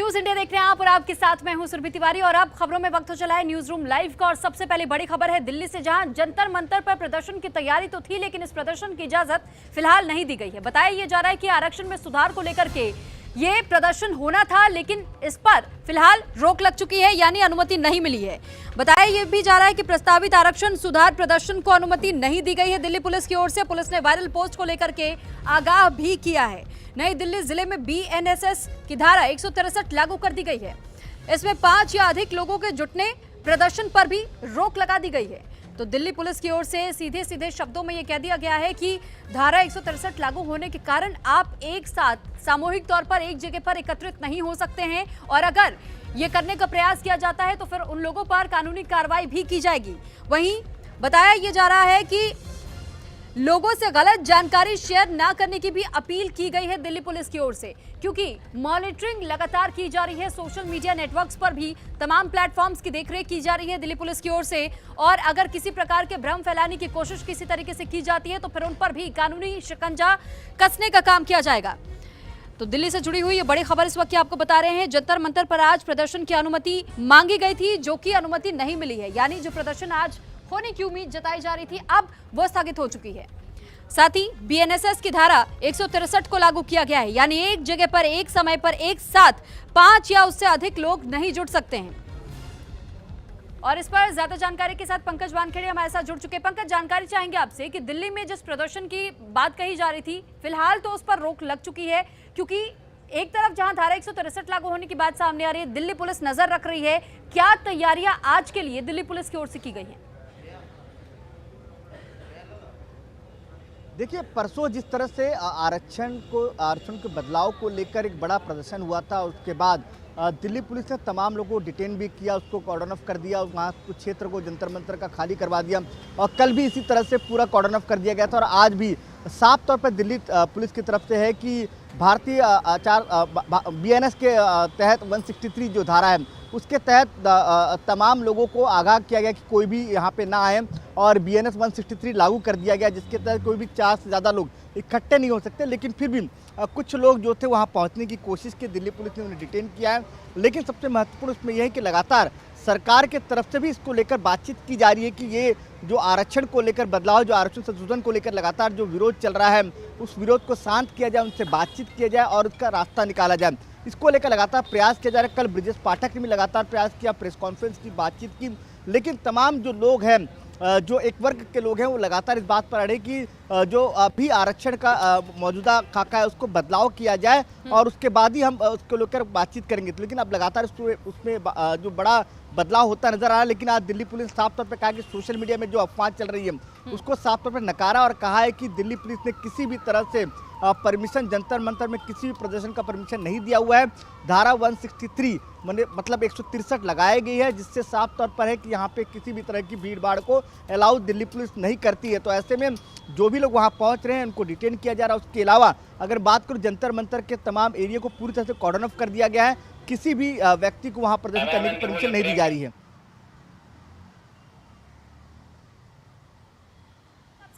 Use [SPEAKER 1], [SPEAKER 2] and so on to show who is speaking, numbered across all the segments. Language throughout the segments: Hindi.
[SPEAKER 1] न्यूज इंडिया देख रहे हैं आप और आपके साथ मैं हूं सुरभि तिवारी। और अब खबरों में वक्त हो चला है न्यूज रूम लाइव का। और सबसे पहले बड़ी खबर है दिल्ली से, जहां जंतर मंतर पर प्रदर्शन की तैयारी तो थी, लेकिन इस प्रदर्शन की इजाजत फिलहाल नहीं दी गई है। बताया यह जा रहा है कि आरक्षण में सुधार को लेकर के ये प्रदर्शन होना था, लेकिन इस पर फिलहाल रोक लग चुकी है, यानी अनुमति नहीं मिली है। बताया यह भी जा रहा है कि प्रस्तावित आरक्षण सुधार प्रदर्शन को अनुमति नहीं दी गई है दिल्ली पुलिस की ओर से। पुलिस ने वायरल पोस्ट को लेकर के आगाह भी किया है। नई दिल्ली जिले में बीएनएसएस की धारा 163 लागू कर दी गई है। इसमें 5 या अधिक लोगों के जुटने प्रदर्शन पर भी रोक लगा दी गई है। तो दिल्ली पुलिस की ओर से सीधे सीधे शब्दों में यह कह दिया गया है कि धारा 163 लागू होने के कारण आप एक साथ सामूहिक तौर पर एक जगह पर एकत्रित नहीं हो सकते हैं, और अगर ये करने का प्रयास किया जाता है तो फिर उन लोगों पर कानूनी कार्रवाई भी की जाएगी। वहीं बताया यह जा रहा है कि लोगों से गलत जानकारी शेयर ना करने की भी अपील की गई है दिल्ली पुलिस की ओर से, क्योंकि मॉनिटरिंग लगातार की जा रही है। सोशल मीडिया नेटवर्क्स पर भी तमाम प्लेटफॉर्म्स की देखरेख की जा रही है दिल्ली पुलिस की ओर से, और अगर किसी प्रकार के भ्रम फैलाने की कोशिश किसी तरीके से की जाती है तो फिर उन पर भी कानूनी शिकंजा कसने का काम किया जाएगा। तो दिल्ली से जुड़ी हुई ये बड़ी खबर इस वक्त की आपको बता रहे हैं। जंतर मंतर पर आज प्रदर्शन की अनुमति मांगी गई थी, जो कि अनुमति नहीं मिली है, यानी जो प्रदर्शन आज होने की उम्मीद जताई जा रही थी अब वो स्थगित हो चुकी है। साथ ही बीएनएसएस की धारा 163 को लागू किया गया है, यानी एक जगह पर एक समय पर एक साथ 5 या उससे अधिक लोग नहीं जुट सकते हैं। और इस पर ज्यादा जानकारी के साथ पंकज वानखेड़े हमारे साथ जुड़ चुके हैं। पंकज, जानकारी चाहेंगे आपसे कि दिल्ली में जिस प्रदर्शन की बात कही जा रही थी, फिलहाल तो उस पर रोक लग चुकी है, क्योंकि एक तरफ जहां धारा 163 लागू होने की बात सामने आ रही है, दिल्ली पुलिस नजर रख रही है। क्या तैयारियां आज के लिए दिल्ली पुलिस की ओर से की गई हैं?
[SPEAKER 2] देखिए, परसों जिस तरह से आरक्षण के बदलाव को लेकर एक बड़ा प्रदर्शन हुआ था, उसके बाद दिल्ली पुलिस ने तमाम लोगों को डिटेन भी किया, उसको कॉर्डन ऑफ कर दिया, वहाँ कुछ क्षेत्र को जंतर मंतर का खाली करवा दिया, और कल भी इसी तरह से पूरा कॉर्डन ऑफ कर दिया गया था। और आज भी साफ तौर पर दिल्ली पुलिस की तरफ से है कि भारतीय बीएनएस के तहत 163 जो धारा है उसके तहत तमाम लोगों को आगाह किया गया कि कोई भी यहाँ पे ना आए, और बीएनएस 163 लागू कर दिया गया, जिसके तहत कोई भी 4 से ज़्यादा लोग इकट्ठे नहीं हो सकते। लेकिन फिर भी कुछ लोग जो थे वहाँ पहुँचने की कोशिश की, दिल्ली पुलिस ने उन्हें डिटेन किया है। लेकिन सबसे महत्वपूर्ण इसमें यह है कि लगातार सरकार के तरफ से भी इसको लेकर बातचीत की जा रही है कि ये जो आरक्षण को लेकर बदलाव, जो आरक्षण संशोधन को लेकर लगातार जो विरोध चल रहा है, उस विरोध को शांत किया जाए, उनसे बातचीत किया जाए और उसका रास्ता निकाला जाए। इसको लेकर लगातार प्रयास किया जा रहा है। कल ब्रिजेश पाठक ने भी लगातार प्रयास किया, प्रेस कॉन्फ्रेंस की, बातचीत की, लेकिन तमाम जो लोग हैं, जो एक वर्ग के लोग हैं, वो लगातार इस बात पर अड़े कि जो अभी आरक्षण का मौजूदा खाका है उसको बदलाव किया जाए और उसके बाद ही हम उसको लेकर बातचीत करेंगे। लेकिन अब लगातार उसमें जो बड़ा बदलाव होता नजर आ रहा है। लेकिन आज दिल्ली पुलिस साफ तौर पर कहा कि सोशल मीडिया में जो अफवाह चल रही है उसको साफ तौर पर नकारा और कहा है कि दिल्ली पुलिस ने किसी भी तरह से परमिशन, जंतर मंतर में किसी भी प्रदर्शन का परमिशन नहीं दिया हुआ है। धारा 163 मतलब 163 लगाई गई है, जिससे साफ तौर पर है कि यहाँ पे किसी भी तरह की भीड़ भाड़ को अलाउ दिल्ली पुलिस नहीं करती है। तो ऐसे में जो भी लोग वहाँ पहुँच रहे हैं उनको डिटेन किया जा रहा है। उसके अलावा अगर बात करूँ, जंतर मंतर के तमाम एरिया को पूरी तरह से कॉर्डन ऑफ कर दिया गया है, किसी भी व्यक्ति को वहाँ प्रदर्शन करने की परमिशन नहीं दी जा रही है।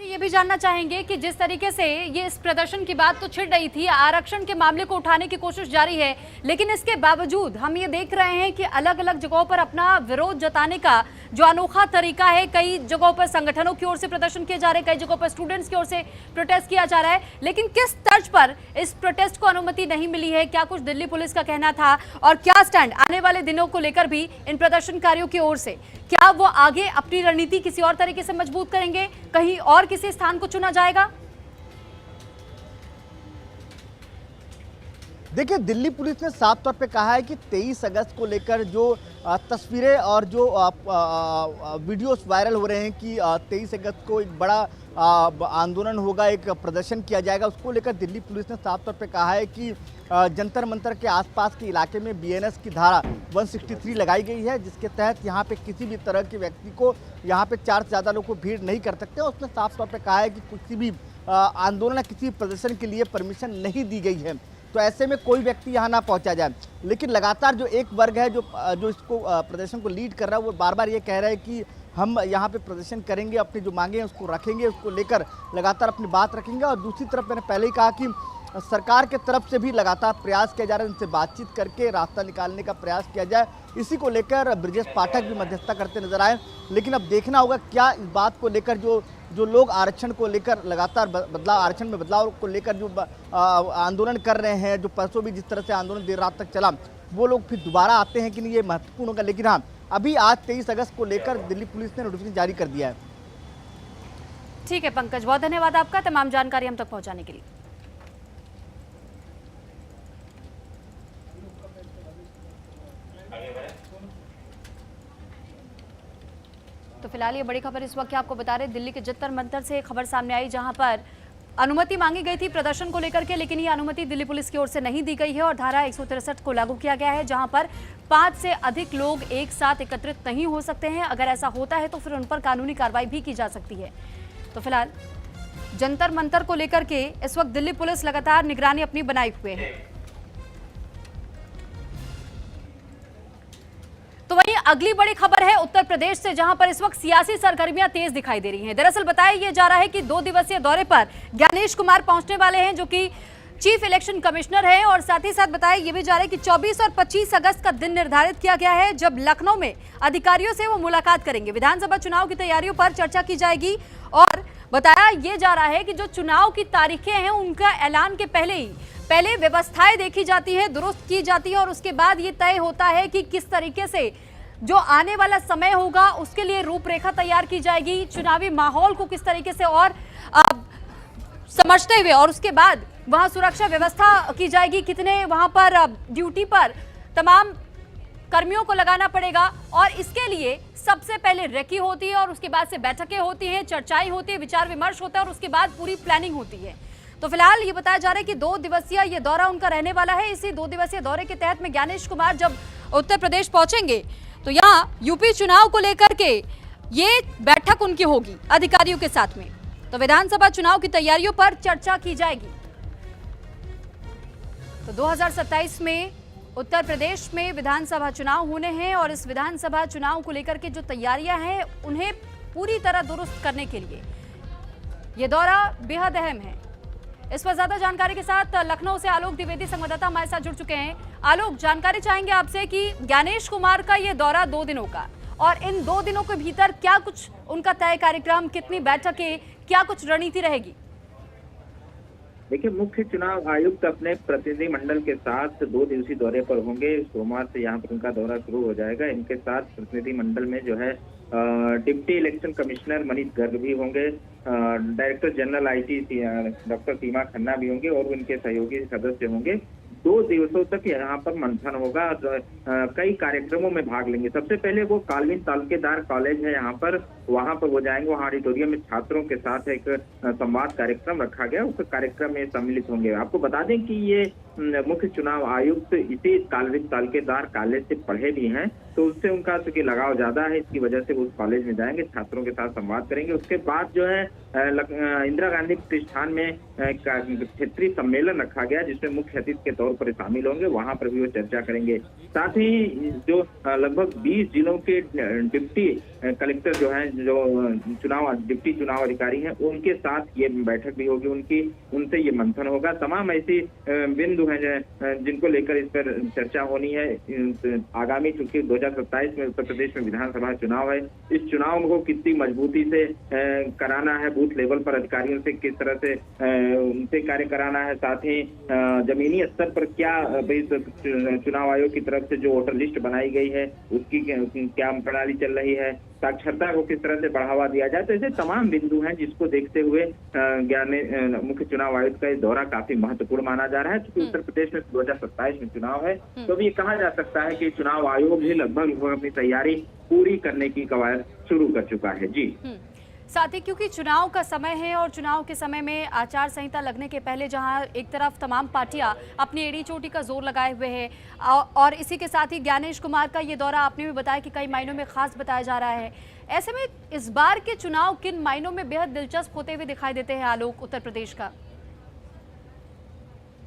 [SPEAKER 1] ये भी जानना चाहेंगे कि जिस तरीके से ये इस प्रदर्शन की बात तो छिड़ रही थी, आरक्षण के मामले को उठाने की कोशिश जारी है, लेकिन इसके बावजूद हम ये देख रहे हैं कि अलग अलग जगहों पर अपना विरोध जताने का जो अनोखा तरीका है, कई जगहों पर संगठनों की ओर से प्रदर्शन किए जा रहे हैं, कई जगहों पर स्टूडेंट्स की ओर से प्रोटेस्ट किया जा रहा है। लेकिन किस तर्ज पर इस प्रोटेस्ट को अनुमति नहीं मिली है, क्या कुछ दिल्ली पुलिस का कहना था और क्या स्टैंड आने वाले दिनों को लेकर भी इन प्रदर्शनकारियों की ओर से, क्या वो आगे अपनी रणनीति किसी और तरीके से मजबूत करेंगे, कहीं और किसी स्थान को चुना जाएगा?
[SPEAKER 2] देखिए, दिल्ली पुलिस ने साफ तौर पे कहा है कि 23 अगस्त को लेकर जो तस्वीरें और जो वीडियोस वायरल हो रहे हैं कि 23 अगस्त को एक बड़ा आंदोलन होगा, एक प्रदर्शन किया जाएगा, उसको लेकर दिल्ली पुलिस ने साफ तौर पे कहा है कि जंतर मंतर के आसपास के इलाके में बीएनएस की धारा 163 लगाई गई है, जिसके तहत यहाँ पे किसी भी तरह के व्यक्ति को यहाँ पे 4 से ज़्यादा लोग को भीड़ नहीं कर सकते। उसने साफ तौर पे कहा है कि किसी भी आंदोलन या किसी प्रदर्शन के लिए परमिशन नहीं दी गई है, तो ऐसे में कोई व्यक्ति यहाँ ना पहुँचा जाए। लेकिन लगातार जो एक वर्ग है जो इसको प्रदर्शन को लीड कर रहा है, वो बार बार ये कह रहा है कि हम यहाँ पे प्रदर्शन करेंगे, अपनी जो मांगे हैं उसको रखेंगे, उसको लेकर लगातार अपनी बात रखेंगे। और दूसरी तरफ मैंने पहले ही कहा कि सरकार के तरफ से भी लगातार प्रयास किया जा रहा है, उनसे बातचीत करके रास्ता निकालने का प्रयास किया जाए। इसी को लेकर ब्रजेश पाठक भी मध्यस्थता करते नजर आए। लेकिन अब देखना होगा क्या इस बात को लेकर जो लोग आरक्षण को लेकर लगातार बदलाव, आरक्षण में बदलाव को लेकर जो आंदोलन कर रहे हैं, जो परसों भी जिस तरह से आंदोलन देर रात तक चला, वो लोग फिर दोबारा आते हैं कि नहीं, ये महत्वपूर्ण होगा। लेकिन हाँ, अभी आज 23 अगस्त को लेकर दिल्ली पुलिस ने नोटिफिकेशन जारी कर दिया है।
[SPEAKER 1] ठीक है पंकज, बहुत धन्यवाद आपका तमाम जानकारी हम तक पहुंचाने के लिए। तो फिलहाल ये बड़ी खबर इस वक्त आपको बता रहे, दिल्ली के जंतर मंतर से खबर सामने आई, जहां पर अनुमति मांगी गई थी प्रदर्शन को लेकर के, लेकिन ये अनुमति दिल्ली पुलिस की ओर से नहीं दी गई है और धारा 163 को लागू किया गया है, जहां पर 5 से अधिक लोग एक साथ एकत्रित नहीं हो सकते हैं। अगर ऐसा होता है तो फिर उन पर कानूनी कार्रवाई भी की जा सकती है। तो फिलहाल जंतर मंतर को लेकर के इस वक्त दिल्ली पुलिस लगातार निगरानी अपनी बनाए हुए है। तो वहीं अगली बड़ी खबर है उत्तर प्रदेश से, जहां पर इस वक्त सियासी सरगर्मियां तेज दिखाई दे रही हैं। दरअसल बताया यह जा रहा है कि 2 दिवसीय दौरे पर ज्ञानेश कुमार पहुंचने वाले हैं, जो कि चीफ इलेक्शन कमिश्नर हैं, और साथ ही साथ बताया यह भी जा रहा है कि 24 और 25 अगस्त का दिन निर्धारित किया गया है, जब लखनऊ में अधिकारियों से वो मुलाकात करेंगे। विधानसभा चुनाव की तैयारियों पर चर्चा की जाएगी और बताया यह जा रहा है कि जो चुनाव की तारीखें हैं उनका ऐलान के पहले व्यवस्थाएं देखी जाती है, दुरुस्त की जाती है, और उसके बाद ये तय होता है कि किस तरीके से जो आने वाला समय होगा उसके लिए रूपरेखा तैयार की जाएगी, चुनावी माहौल को किस तरीके से और समझते हुए, और उसके बाद वहां सुरक्षा व्यवस्था की जाएगी, कितने वहां पर ड्यूटी पर तमाम कर्मियों को लगाना पड़ेगा। और इसके लिए सबसे पहले रेकी होती है और उसके बाद से बैठकें होती हैं, चर्चाएं होती है, विचार विमर्श होता है और उसके बाद पूरी प्लानिंग होती है। तो फिलहाल ये बताया जा रहा है कि 2 दिवसीय ये दौरा उनका रहने वाला है। इसी 2 दिवसीय दौरे के तहत में ज्ञानेश कुमार जब उत्तर प्रदेश पहुंचेंगे तो यहाँ यूपी चुनाव को लेकर के ये बैठक उनकी होगी अधिकारियों के साथ में। तो विधानसभा चुनाव की तैयारियों पर चर्चा की जाएगी। तो 2027 में उत्तर प्रदेश में विधानसभा चुनाव होने हैं और इस विधानसभा चुनाव को लेकर के जो तैयारियां हैं उन्हें पूरी तरह दुरुस्त करने के लिए ये दौरा बेहद अहम है। इस पर ज्यादा जानकारी के साथ लखनऊ से आलोक द्विवेदी संवाददाता हमारे साथ जुड़ चुके हैं। आलोक, जानकारी चाहेंगे आपसे कि ज्ञानेश कुमार का ये दौरा 2 दिनों का, और इन 2 दिनों के भीतर क्या कुछ उनका तय कार्यक्रम, कितनी बैठकें, क्या कुछ रणनीति रहेगी?
[SPEAKER 3] देखिए, मुख्य चुनाव आयुक्त अपने प्रतिनिधि मंडल के साथ 2 दिवसीय दौरे पर होंगे। सोमवार से यहाँ पर उनका दौरा शुरू हो जाएगा। इनके साथ प्रतिनिधि मंडल में जो है deputy election commissioner Manish Garg भी होंगे, डायरेक्टर जनरल आईटी डॉक्टर सीमा खन्ना भी होंगे और उनके सहयोगी सदस्य होंगे। 2 दिवसों तक यहाँ पर मंथन होगा और कई कार्यक्रमों में भाग लेंगे। सबसे पहले वो कालविन तालुकेदार कॉलेज है यहाँ पर, वहाँ पर वो जाएंगे। वहाँ ऑडिटोरियम में छात्रों के साथ एक संवाद कार्यक्रम रखा गया, उस कार्यक्रम में सम्मिलित होंगे। आपको बता दें कि ये मुख्य चुनाव आयुक्त इसी कालविन तालुकेदार कॉलेज से पढ़े भी हैं, तो उससे उनका चूंकि लगाव ज्यादा है, इसकी वजह से वो उस कॉलेज में जाएंगे, छात्रों के साथ संवाद करेंगे। उसके बाद जो है इंदिरा गांधी प्रतिष्ठान में क्षेत्रीय सम्मेलन रखा गया, जिसमें मुख्य अतिथि के तौर पर शामिल होंगे, वहां पर भी वो चर्चा करेंगे। साथ ही जो लगभग 20 जिलों के डिप्टी कलेक्टर जो हैं, जो डिप्टी चुनाव अधिकारी हैं, उनके साथ ये बैठक भी होगी उनसे ये मंथन होगा। तमाम ऐसी बिंदु हैं जिनको लेकर इस पर चर्चा होनी है। आगामी चूंकि 2027 में उत्तर प्रदेश में विधानसभा चुनाव है, इस चुनाव को कितनी मजबूती से कराना है, बूथ लेवल पर अधिकारियों से किस तरह से उनसे कार्य कराना है, साथ ही जमीनी स्तर पर क्या चुनाव आयोग की तरफ से जो वोटर लिस्ट बनाई गई है उसकी क्या प्रणाली चल रही है, साक्षरता को किस तरह से बढ़ावा दिया जाए। तो ऐसे तमाम बिंदु हैं जिसको देखते हुए मुख्य चुनाव आयुक्त का दौरा काफी महत्वपूर्ण माना जा रहा है। क्योंकि उत्तर प्रदेश में 2027 में चुनाव है, तो भी ये कहा जा सकता है कि चुनाव आयोग भी लगभग अपनी तैयारी पूरी करने की कवायद शुरू कर चुका है। जी,
[SPEAKER 1] साथ ही क्योंकि चुनाव का समय है और चुनाव के समय में आचार संहिता लगने के पहले जहां एक तरफ तमाम पार्टियां अपनी एड़ी चोटी का जोर लगाए हुए हैं, और इसी के साथ ही ज्ञानेश कुमार का ये दौरा आपने भी बताया कि कई मायनों में खास बताया जा रहा है। ऐसे में इस बार के चुनाव किन मायनों में बेहद दिलचस्प होते हुए दिखाई देते हैं आलोक उत्तर प्रदेश का?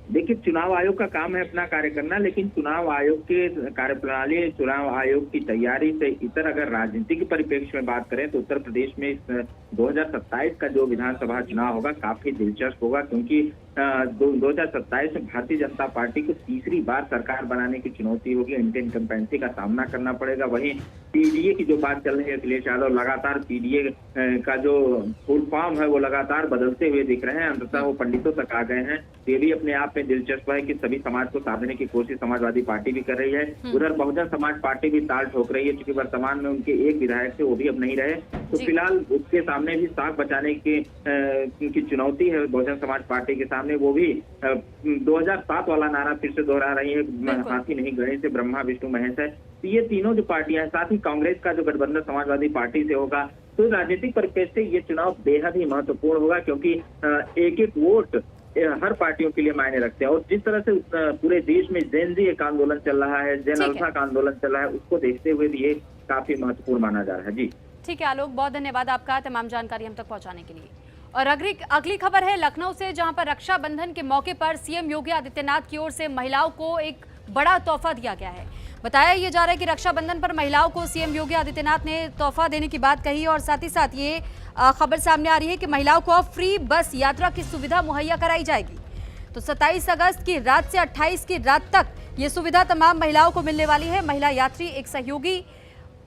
[SPEAKER 3] देखिए, चुनाव आयोग का काम है अपना कार्य करना, लेकिन चुनाव आयोग की कार्यप्रणाली, चुनाव आयोग की तैयारी से इतर अगर राजनीतिक परिप्रेक्ष्य में बात करें तो उत्तर प्रदेश में 2027 का जो विधानसभा चुनाव होगा काफी दिलचस्प होगा। क्योंकि 2027 में भारतीय जनता पार्टी को तीसरी बार सरकार बनाने की चुनौती होगी, एंटी इनकम्पेंसी का सामना करना पड़ेगा। वहीं पीडीए की जो बात चल रही है, अखिलेश यादव लगातार पीडीए का जो फुल फॉर्म है वो लगातार बदलते हुए दिख रहे हैं, अंततः वो पंडितों तक आ गए हैं। ये भी अपने आप में दिलचस्प है कि सभी समाज को साधने की कोशिश समाजवादी पार्टी भी कर रही है। उधर बहुजन समाज पार्टी भी ताल ठोक रही है, क्योंकि वर्तमान में उनके एक विधायक थे, वो भी अब नहीं रहे। तो फिलहाल उसके सामने भी साख बचाने की चुनौती है बहुजन समाज पार्टी के सामने। वो भी 2007 वाला नारा फिर से दोहरा रही है, हाथी नहीं गणेश से ब्रह्मा विष्णु महेश है। तो ये तीनों जो पार्टियां हैं, साथ ही कांग्रेस का जो गठबंधन समाजवादी पार्टी से होगा, तो राजनीतिक परिप्रेक्ष्य से ये चुनाव बेहद ही महत्वपूर्ण होगा, क्योंकि एक एक वोट हर पार्टियों के लिए मायने रखते हैं। और जिस तरह से पूरे देश में जेन जी एक आंदोलन चल रहा है, जेन अल्फा का आंदोलन चल रहा है, उसको देखते हुए भी ये काफी महत्वपूर्ण माना जा रहा है। जी
[SPEAKER 1] ठीक है आलोक, बहुत धन्यवाद आपका तमाम जानकारी हम तक पहुंचाने के लिए। और अगली खबर है लखनऊ से, जहां पर रक्षाबंधन के मौके पर सीएम योगी आदित्यनाथ की ओर से महिलाओं को एक बड़ा तोहफा दिया गया है। बताया ये जा रहा है कि रक्षाबंधन पर महिलाओं को सीएम योगी आदित्यनाथ ने तोहफा देने की बात कही, और साथ ही साथ ये खबर सामने आ रही है कि महिलाओं को अब फ्री बस यात्रा की सुविधा मुहैया कराई जाएगी। तो 27 अगस्त की रात से 28 की रात तक ये सुविधा तमाम महिलाओं को मिलने वाली है। महिला यात्री एक सहयोगी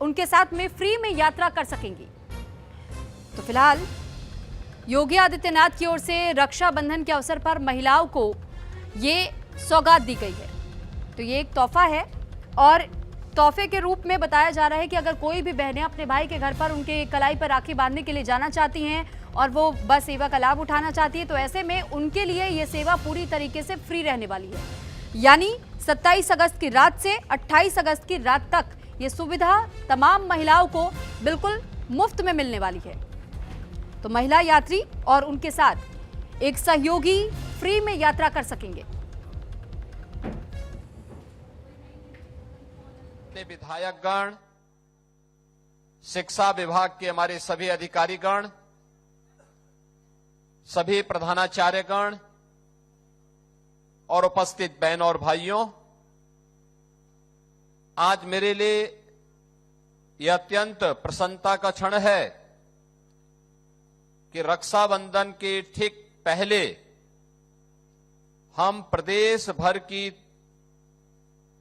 [SPEAKER 1] उनके साथ में फ्री में यात्रा कर सकेंगी। तो फिलहाल योगी आदित्यनाथ की ओर से रक्षाबंधन के अवसर पर महिलाओं को ये सौगात दी गई है। तो ये एक तोहफा है, और तोहफे के रूप में बताया जा रहा है कि अगर कोई भी बहनें अपने भाई के घर पर उनके कलाई पर राखी बांधने के लिए जाना चाहती हैं और वो बस सेवा का लाभ उठाना चाहती है, तो ऐसे में उनके लिए ये सेवा पूरी तरीके से फ्री रहने वाली है। यानी 27 अगस्त की रात से 28 अगस्त की रात तक ये सुविधा तमाम महिलाओं को बिल्कुल मुफ्त में मिलने वाली है। तो महिला यात्री और उनके साथ एक सहयोगी फ्री में यात्रा कर सकेंगे।
[SPEAKER 4] विधायकगण, शिक्षा विभाग के हमारे सभी अधिकारीगण, सभी प्रधानाचार्यगण और उपस्थित बहनों और भाइयों, आज मेरे लिए यह अत्यंत प्रसन्नता का क्षण है कि रक्षाबंधन के ठीक पहले हम प्रदेश भर की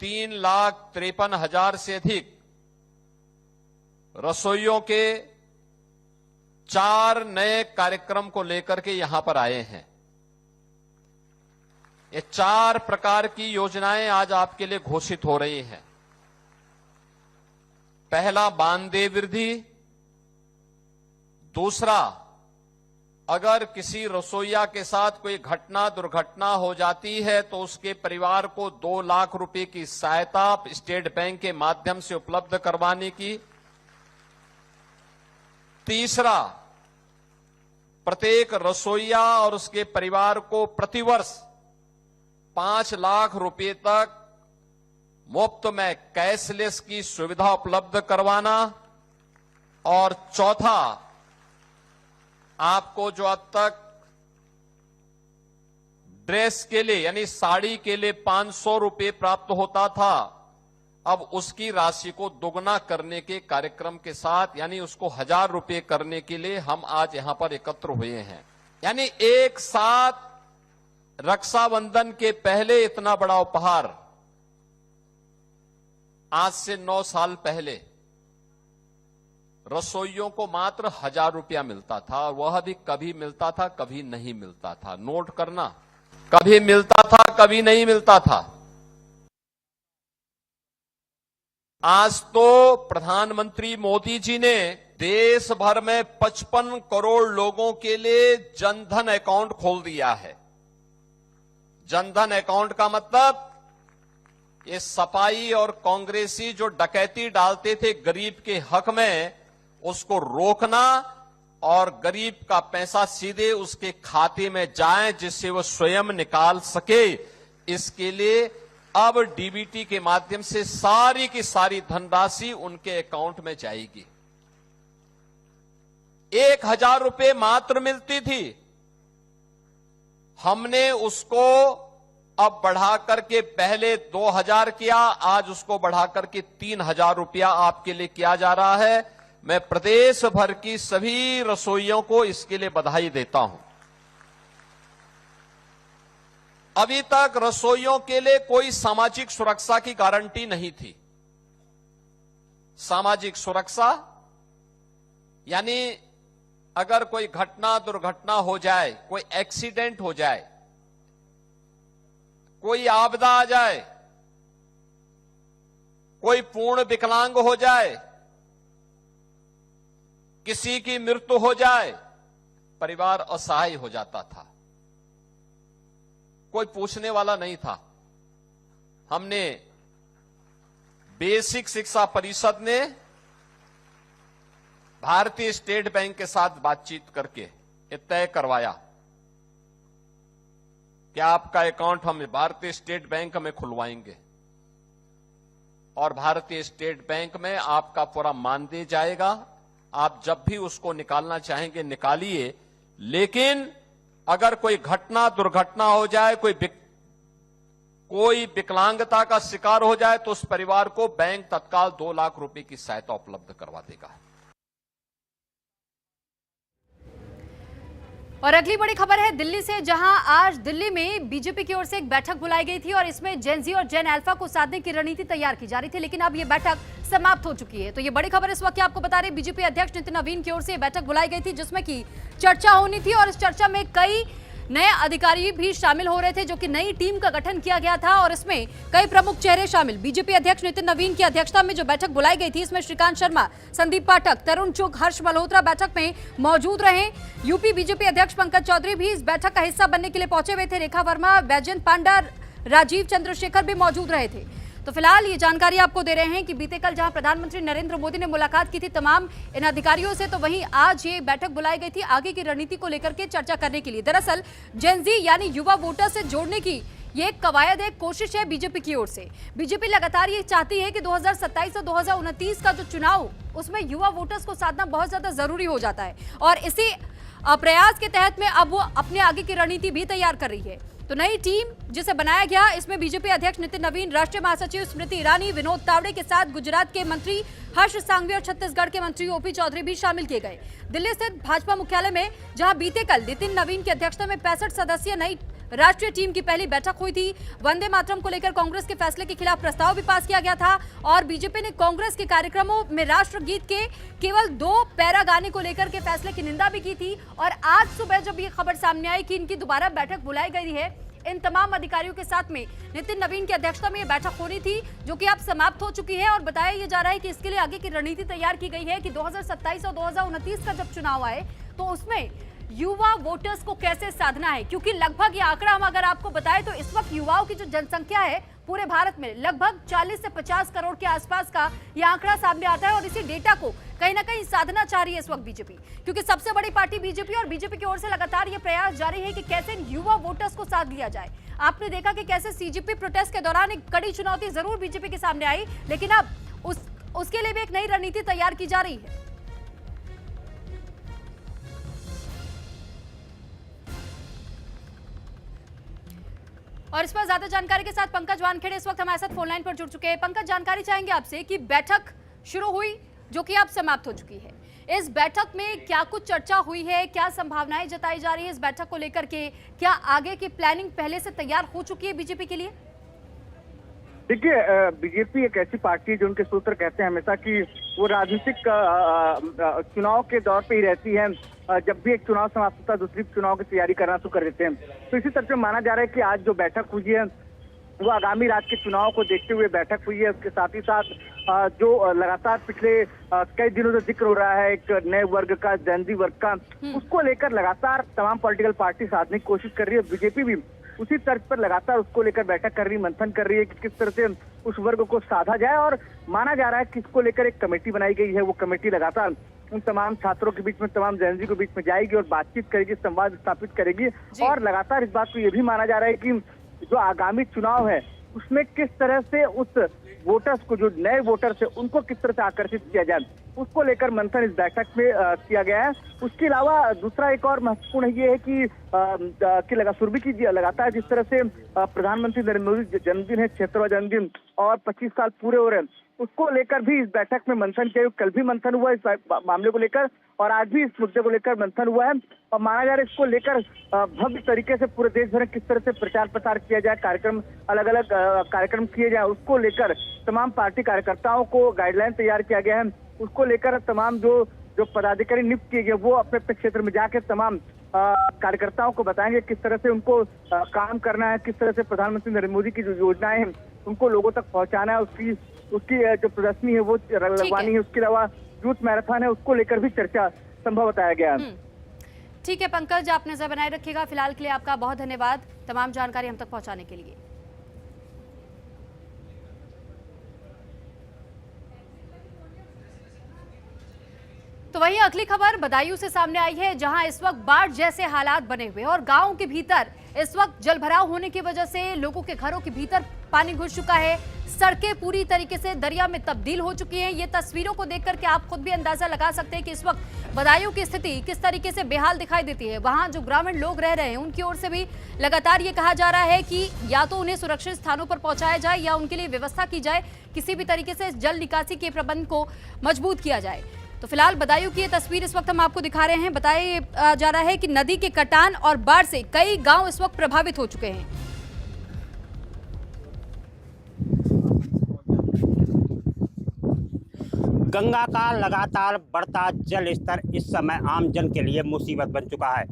[SPEAKER 4] 3,53,000 से अधिक रसोइयों के 4 नए कार्यक्रम को लेकर के यहां पर आए हैं। ये 4 प्रकार की योजनाएं आज आपके लिए घोषित हो रही हैं। पहला, मानदेय वृद्धि। दूसरा, अगर किसी रसोइया के साथ कोई दुर्घटना हो जाती है तो उसके परिवार को 2 लाख रुपए की सहायता स्टेट बैंक के माध्यम से उपलब्ध करवाने की। तीसरा, प्रत्येक रसोइया और उसके परिवार को प्रतिवर्ष 5 लाख रुपए तक मुफ्त में कैशलेस की सुविधा उपलब्ध करवाना। और चौथा, आपको जो अब तक ड्रेस के लिए यानी साड़ी के लिए 500 रुपए प्राप्त होता था, अब उसकी राशि को दोगुना करने के कार्यक्रम के साथ, यानी उसको 1000 रुपए करने के लिए हम आज यहां पर एकत्र हुए हैं। यानी एक साथ रक्षाबंधन के पहले इतना बड़ा उपहार आज से 9 साल पहले रसोइयों को मात्र 1000 रुपया मिलता था, और वह भी कभी मिलता था कभी नहीं मिलता था। नोट करना, कभी मिलता था कभी नहीं मिलता था। आज तो प्रधानमंत्री मोदी जी ने देश भर में 55 करोड़ लोगों के लिए जनधन अकाउंट खोल दिया है। जनधन अकाउंट का मतलब ये सपाई और कांग्रेसी जो डकैती डालते थे गरीब के हक में, उसको रोकना और गरीब का पैसा सीधे उसके खाते में जाए जिससे वो स्वयं निकाल सके। इसके लिए अब डीबीटी के माध्यम से सारी की सारी धनराशि उनके अकाउंट में जाएगी। 1000 रुपए मात्र मिलती थी, हमने उसको अब बढ़ाकर के पहले 2000 किया, आज उसको बढ़ाकर के 3000 रुपया आपके लिए किया जा रहा है। मैं प्रदेश भर की सभी रसोइयों को इसके लिए बधाई देता हूं। अभी तक रसोइयों के लिए कोई सामाजिक सुरक्षा की गारंटी नहीं थी। सामाजिक सुरक्षा यानी अगर कोई घटना दुर्घटना हो जाए, कोई एक्सीडेंट हो जाए, कोई आपदा आ जाए, कोई पूर्ण विकलांग हो जाए, किसी की मृत्यु हो जाए, परिवार असहाय हो जाता था, कोई पूछने वाला नहीं था। हमने बेसिक शिक्षा परिषद ने भारतीय स्टेट बैंक के साथ बातचीत करके ये तय करवाया कि आपका अकाउंट हम भारतीय स्टेट बैंक में खुलवाएंगे और भारतीय स्टेट बैंक में आपका पूरा मानदेय जाएगा। आप जब भी उसको निकालना चाहेंगे निकालिए, लेकिन अगर कोई घटना दुर्घटना हो जाए, कोई विकलांगता का शिकार हो जाए, तो उस परिवार को बैंक तत्काल 2 लाख रुपए की सहायता उपलब्ध करवा देगा।
[SPEAKER 1] और अगली बड़ी खबर है दिल्ली से, जहां आज दिल्ली में बीजेपी की ओर से एक बैठक बुलाई गई थी और इसमें जेन जी और जेन अल्फा को साधने की रणनीति तैयार की जा रही थी, लेकिन अब ये बैठक समाप्त हो चुकी है। तो ये बड़ी खबर इस वक्त आपको बता रहे, बीजेपी अध्यक्ष नितिन नवीन की ओर से बैठक बुलाई गई थी जिसमें की चर्चा होनी थी और इस चर्चा में कई नए अधिकारी भी शामिल हो रहे थे, जो कि नई टीम का गठन किया गया था और इसमें कई प्रमुख चेहरे शामिल। बीजेपी अध्यक्ष नितिन नवीन की अध्यक्षता में जो बैठक बुलाई गई थी, इसमें श्रीकांत शर्मा, संदीप पाठक, तरुण चुग, हर्ष मल्होत्रा बैठक में मौजूद रहे। यूपी बीजेपी अध्यक्ष पंकज चौधरी भी इस बैठक का हिस्सा बनने के लिए पहुंचे हुए थे। रेखा वर्मा, वैजयंत पांडा, राजीव चंद्रशेखर भी मौजूद रहे थे। तो फिलहाल ये जानकारी आपको दे रहे हैं कि बीते कल जहां प्रधानमंत्री नरेंद्र मोदी ने मुलाकात की थी तमाम इन अधिकारियों से, तो वहीं आज ये बैठक बुलाई गई थी आगे की रणनीति को लेकर के चर्चा करने के लिए। दरअसल जेन जी यानी युवा वोटर से जोड़ने की ये एक कवायद, एक कोशिश है बीजेपी की ओर से। बीजेपी लगातार ये चाहती है कि 2027 और 2029 का जो चुनाव, उसमें युवा वोटर्स को साधना बहुत ज्यादा जरूरी हो जाता है और इसी प्रयास के तहत में अब वो अपने आगे की रणनीति भी तैयार कर रही है। तो नई टीम जिसे बनाया गया, इसमें बीजेपी अध्यक्ष नितिन नवीन, राष्ट्रीय महासचिव स्मृति ईरानी, विनोद तावड़े के साथ गुजरात के मंत्री हर्ष सांघवी और छत्तीसगढ़ के मंत्री ओपी चौधरी भी शामिल किए गए। दिल्ली स्थित भाजपा मुख्यालय में जहां बीते कल नितिन नवीन की अध्यक्षता में 65 सदस्यीय नई राष्ट्रीय टीम की पहली बैठक हुई थी। वंदे मातरम को लेकर कांग्रेस के फैसले के खिलाफ प्रस्ताव भी पास किया गया था और बीजेपी ने कांग्रेस के कार्यक्रमों में राष्ट्रगीत के केवल 2 पैरा गाने को लेकर के फैसले की निंदा भी की थी। और आज सुबह जब ये खबर सामने आई कि इनकी दोबारा बैठक बुलाई गई है, इन तमाम अधिकारियों के साथ में नितिन नवीन की अध्यक्षता में यह बैठक होनी थी, जो कि अब समाप्त हो चुकी है और बताया यह जा रहा है कि इसके लिए आगे की रणनीति तैयार की गई है कि 2027 और 2029 का जब चुनाव आए तो उसमें युवा वोटर्स को कैसे साधना है। क्योंकि लगभग ये आंकड़ा हम अगर आपको बताएं तो इस वक्त युवाओं की जो जनसंख्या है पूरे भारत में लगभग 40 से 50 करोड़ के आसपास का ये आंकड़ा सामने आता है और इसी डेटा को कहीं ना कहीं साधना चाह रही है इस वक्त बीजेपी, क्योंकि सबसे बड़ी पार्टी बीजेपी और बीजेपी की ओर से लगातार ये प्रयास जारी है कि कैसे युवा वोटर्स को साध लिया जाए। आपने देखा कि कैसे सीजेपी प्रोटेस्ट के दौरान एक कड़ी चुनौती जरूर बीजेपी के सामने आई, लेकिन अब उसके लिए भी एक नई रणनीति तैयार की जा रही है। और इस पर ज्यादा जानकारी के साथ पंकज वानखेड़े इस वक्त हमारे साथ फोन लाइन पर जुड़ चुके हैं। पंकज, जानकारी चाहेंगे आपसे कि बैठक शुरू हुई जो कि अब समाप्त हो चुकी है, इस बैठक में क्या कुछ चर्चा हुई है, क्या संभावनाएं जताई जा रही है इस बैठक को लेकर के, क्या आगे की प्लानिंग पहले से तैयार हो चुकी है बीजेपी के लिए?
[SPEAKER 5] देखिए, बीजेपी एक ऐसी पार्टी है जो उनके सूत्र कहते हैं हमेशा कि वो राजनीतिक चुनाव के दौर पे ही रहती है। जब भी एक चुनाव समाप्त होता है दूसरी चुनाव की तैयारी करना शुरू कर देते हैं। तो इसी तरह से माना जा रहा है कि आज जो बैठक हुई है वो आगामी राज्य के चुनाव को देखते हुए बैठक हुई है। उसके साथ ही साथ जो लगातार पिछले कई दिनों से जिक्र हो रहा है एक नए वर्ग का, जनजी वर्ग का, उसको लेकर लगातार तमाम पॉलिटिकल पार्टी साधने की कोशिश कर रही है। बीजेपी भी उसी तर्ज पर लगातार उसको लेकर बैठक कर रही है, मंथन कर रही है कि किस तरह से उस वर्ग को साधा जाए। और माना जा रहा है कि इसको लेकर एक कमेटी बनाई गई है। वो कमेटी लगातार उन तमाम छात्रों के बीच में, तमाम जनजी के बीच में जाएगी और बातचीत करेगी, संवाद स्थापित करेगी। और लगातार इस बात को ये भी माना जा रहा है कि जो आगामी चुनाव है उसमें किस तरह से उस वोटर्स को, जो नए वोटर्स है, उनको किस तरह से आकर्षित किया जाए, उसको लेकर मंथन इस बैठक में किया गया है। उसके अलावा दूसरा एक और महत्वपूर्ण ये है कि सुरभि की लगातार जिस तरह से प्रधानमंत्री नरेंद्र मोदी जन्मदिन है, 76वां जन्मदिन, और 25 साल पूरे हो रहे हैं, उसको लेकर भी इस बैठक में मंथन किया। कल भी मंथन हुआ इस मामले को लेकर और आज भी इस मुद्दे को लेकर मंथन हुआ है और माना जा रहा है इसको लेकर भव्य तरीके से पूरे देश भर में किस तरह से प्रचार प्रसार किया जाए, कार्यक्रम अलग अलग कार्यक्रम किए जाए, उसको लेकर तमाम पार्टी कार्यकर्ताओं को गाइडलाइन तैयार किया गया है। उसको लेकर तमाम जो पदाधिकारी नियुक्त किए गए वो अपने अपने क्षेत्र में जाकर तमाम कार्यकर्ताओं को बताएंगे किस तरह से उनको काम करना है, किस तरह से प्रधानमंत्री नरेंद्र मोदी की जो योजनाएं हैं उनको लोगों तक पहुंचाना है, उसकी जो प्रदर्शनी है वो लगवानी है। उसके अलावा यूथ मैराथन है उसको लेकर भी चर्चा संभव बताया गया है।
[SPEAKER 1] ठीक है पंकज, आप नजर बनाए रखिएगा। फिलहाल के लिए आपका बहुत धन्यवाद तमाम जानकारी हम तक पहुंचाने के लिए। तो वहीं अगली खबर बदायूं से सामने आई है, जहां इस वक्त बाढ़ जैसे हालात बने हुए और गांव के भीतर इस वक्त जलभराव होने की वजह से लोगों के घरों के भीतर पानी घुस चुका है। सड़कें पूरी तरीके से दरिया में तब्दील हो चुकी हैं। ये तस्वीरों को देखकर के आप खुद भी अंदाजा लगा सकते हैं कि इस वक्त बदायूं की स्थिति किस तरीके से बेहाल दिखाई देती है। वहां जो ग्रामीण लोग रह रहे हैं उनकी ओर से भी लगातार ये कहा जा रहा है कि या तो उन्हें सुरक्षित स्थानों पर पहुंचाया जाए या उनके लिए व्यवस्था की जाए, किसी भी तरीके से जल निकासी के प्रबंध को मजबूत किया जाए। तो फिलहाल बदायूं की ये तस्वीर इस वक्त हम आपको दिखा रहे हैं। बताया जा रहा है कि नदी के कटान और बाढ़ से कई गांव इस वक्त प्रभावित हो चुके हैं।
[SPEAKER 6] गंगा का लगातार बढ़ता जल स्तर इस समय आमजन के लिए मुसीबत बन चुका है।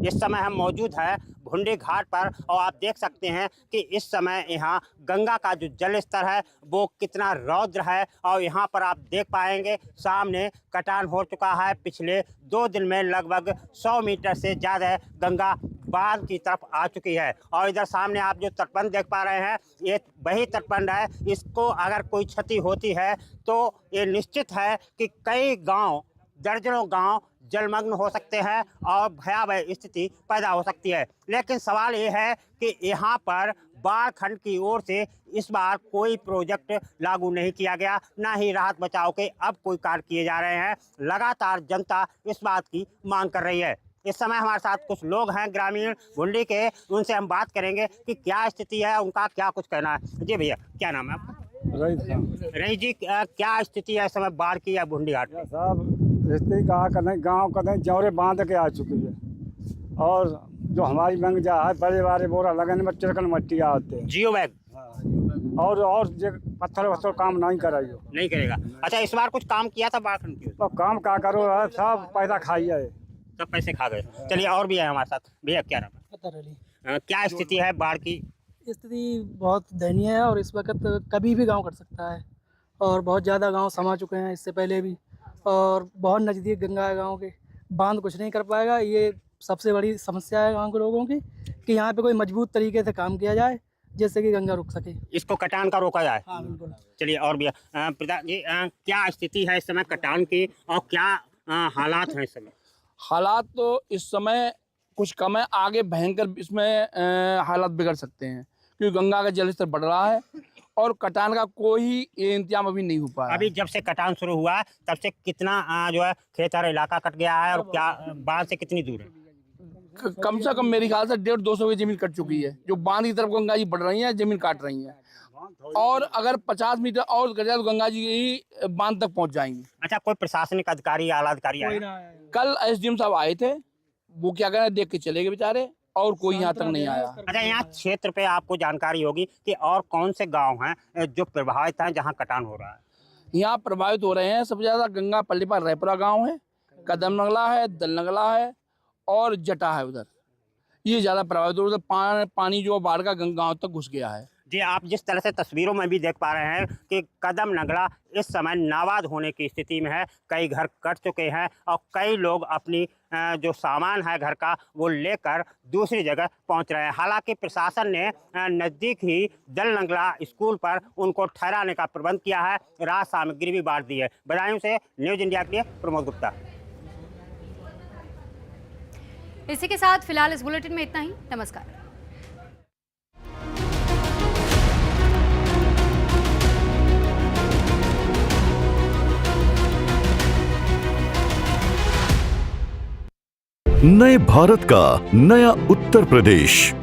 [SPEAKER 6] इस समय हम मौजूद हैं भुंडी घाट पर और आप देख सकते हैं कि इस समय यहाँ गंगा का जो जल स्तर है वो कितना रौद्र है और यहाँ पर आप देख पाएंगे सामने कटान हो चुका है। पिछले 2 दिन में लगभग 100 मीटर से ज़्यादा गंगा बांध की तरफ आ चुकी है और इधर सामने आप जो तटबंध देख पा रहे हैं ये वही तटबंध है। इसको अगर कोई क्षति होती है तो ये निश्चित है कि कई गाँव, दर्जनों गाँव जलमग्न हो सकते हैं और भयावह स्थिति पैदा हो सकती है। लेकिन सवाल ये है कि यहाँ पर बाढ़ खंड की ओर से इस बार कोई प्रोजेक्ट लागू नहीं किया गया, ना ही राहत बचाव के अब कोई कार्य किए जा रहे हैं। लगातार जनता इस बात की मांग कर रही है। इस समय हमारे साथ कुछ लोग हैं ग्रामीण भुंडी के, उनसे हम बात करेंगे कि क्या स्थिति है, उनका क्या कुछ कहना है। जी भैया, क्या नाम है आपका? रईस जी, क्या स्थिति है इस समय बाढ़ की या भुंडी घाट में?
[SPEAKER 7] साहब रिश्ते कहा करें गाँव करें जौरे बांध के आ चुकी है और जो हमारी मंग जा है बड़े बड़े बोरा लगने में चिरकन मट्टी आते हैं
[SPEAKER 6] जियो बैग
[SPEAKER 7] और पत्थर वत्थर काम नहीं करेगा,
[SPEAKER 6] नहीं करेगा। अच्छा, इस बार कुछ काम किया था बाढ़ खंड की?
[SPEAKER 7] तो काम क्या करो है, सब पैसा खाइए,
[SPEAKER 6] सब पैसे खा गए। चलिए और भी है हमारे साथ। भैया क्या नाम है? क्या स्थिति है बाढ़ की?
[SPEAKER 8] स्थिति बहुत दयनीय है और इस वक्त कभी भी गांव कर सकता है और बहुत ज़्यादा गांव समा चुके हैं इससे पहले भी और बहुत नज़दीक गंगा है गांव के। बांध कुछ नहीं कर पाएगा, ये सबसे बड़ी समस्या है गांव के लोगों की कि यहाँ पे कोई मजबूत तरीके से काम किया जाए जिससे कि गंगा रुक सके,
[SPEAKER 6] इसको कटान का रोका जाए।
[SPEAKER 8] हाँ बिल्कुल।
[SPEAKER 6] चलिए और भी प्रधान जी, क्या स्थिति है इस समय कटान की और क्या हालात हैं इस समय?
[SPEAKER 9] हालात तो इस समय कुछ कम है, आगे भयंकर इसमें हालात बिगड़ सकते हैं क्योंकि गंगा का जल स्तर बढ़ रहा है और कटान का कोई इंतजाम अभी नहीं हो पाया।
[SPEAKER 6] अभी जब से कटान शुरू हुआ तब से कितना जो है खेतर इलाका कट गया है और क्या बांध से कितनी दूर है?
[SPEAKER 9] कम से कम मेरे ख्याल से 150-200 की जमीन कट चुकी है। जो बांध की तरफ गंगा जी बढ़ रही है, जमीन काट रही है और अगर 50 मीटर और कट जाए तो गंगा जी ही बांध तक पहुंच जाएंगी।
[SPEAKER 6] अच्छा, कोई प्रशासनिक अधिकारी आला अधिकारी आए?
[SPEAKER 9] कल एसडीएम साहब आए थे, वो क्या करें देख के चले गए बेचारे और कोई यहाँ तक नहीं आया।
[SPEAKER 6] अच्छा, यहाँ क्षेत्र पे आपको जानकारी होगी कि और कौन से गांव हैं जो प्रभावित हैं जहाँ कटान हो रहा है?
[SPEAKER 9] यहाँ प्रभावित हो रहे हैं सबसे ज्यादा गंगा पल्ली पर रायपुरा गाँव है, कदम नगला है, दल नगला है और जटा है। उधर ये ज्यादा प्रभावित हो रहा है। पानी जो बाढ़ का गाँव तक घुस गया है।
[SPEAKER 6] जी, आप जिस तरह से तस्वीरों में भी देख पा रहे हैं कि कदम नगला इस समय नाबाद होने की स्थिति में है। कई घर कट चुके हैं और कई लोग अपनी जो सामान है घर का वो लेकर दूसरी जगह पहुंच रहे हैं। हालांकि प्रशासन ने नज़दीक ही दल नगला स्कूल पर उनको ठहराने का प्रबंध किया है, राहत सामग्री भी बांट दी है। बदायूं से न्यूज़ इंडिया के लिए प्रमोद गुप्ता।
[SPEAKER 1] इसी के साथ फिलहाल इस बुलेटिन में इतना ही। नमस्कार।
[SPEAKER 10] नए भारत का नया उत्तर प्रदेश।